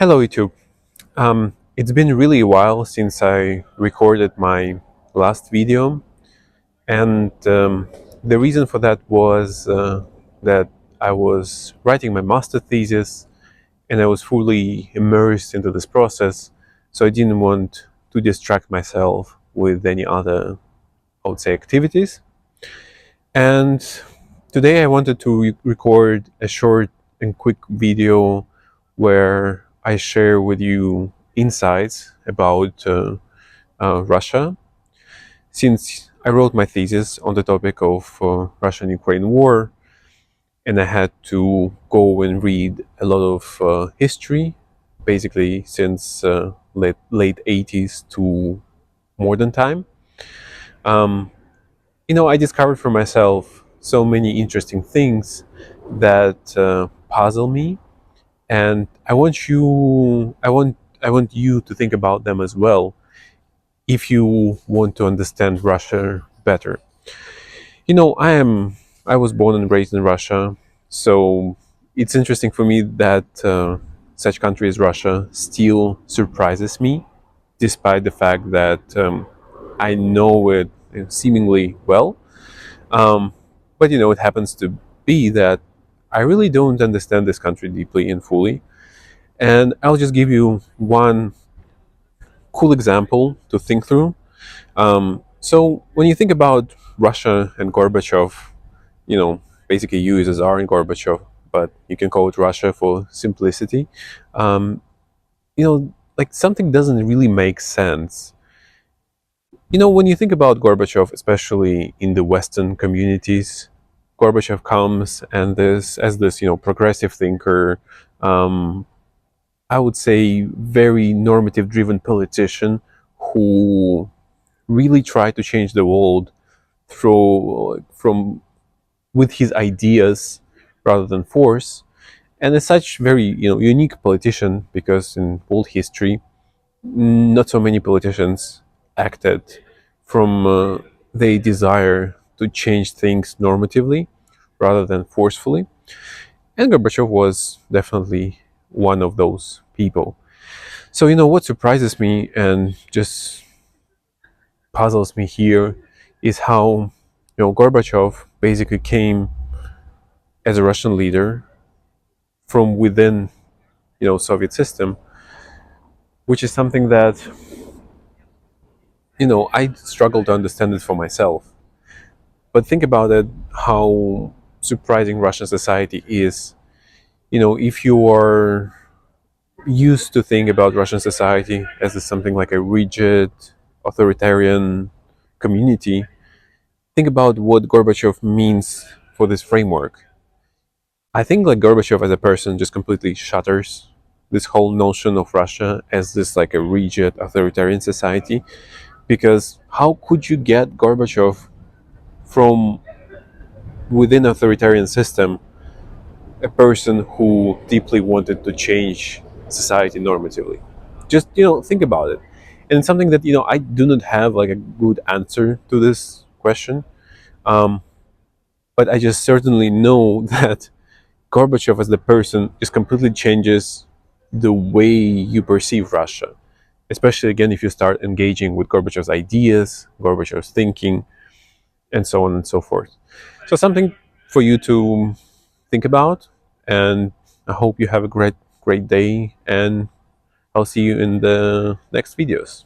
Hello, YouTube. It's been really a while since I recorded my last video, and the reason for that was that I was writing my master thesis and I was fully immersed into this process, so I didn't want to distract myself with any other, I would say, activities. And today I wanted to record a short and quick video where I share with you insights about Russia. Since I wrote my thesis on the topic of Russian-Ukraine war, and I had to go and read a lot of history, basically since late 80s to modern time. Um, I discovered for myself so many interesting things that puzzle me, and I want you to think about them as well if you want to understand Russia better. I was born and raised in Russia, so it's interesting for me that such country as Russia still surprises me, despite the fact that I know it seemingly well. Um, but it happens to be that I really don't understand this country deeply and fully. And I'll just give you one cool example to think through. So when you think about Russia and Gorbachev, you know, basically you is a Tsar and Gorbachev, but you can call it Russia for simplicity. Um, like something doesn't really make sense. When you think about Gorbachev, especially in the Western communities, Gorbachev comes and this as this progressive thinker, um, I would say very normative driven politician who really tried to change the world through from with his ideas rather than force, and as such very unique politician because in world history not so many politicians acted from their desire to change things normatively rather than forcefully. And Gorbachev was definitely one of those people. So, what surprises me and just puzzles me here is how, Gorbachev basically came as a Russian leader from within, Soviet system, which is something that, I struggle to understand it for myself. But think about it, how surprising Russian society is. If you are used to think about Russian society as something like a rigid, authoritarian community, think about what Gorbachev means for this framework. I think like Gorbachev as a person just completely shatters this whole notion of Russia as this like a rigid authoritarian society, because how could you get Gorbachev from within authoritarian system, a person who deeply wanted to change society normatively? Just think about it. And it's something that I do not have like a good answer to this question, um, but I just certainly know that Gorbachev as the person just completely changes the way you perceive Russia, especially again if you start engaging with Gorbachev's ideas, Gorbachev's thinking, and so on and so forth. So something for you to think about, and I hope you have a great day, and I'll see you in the next videos.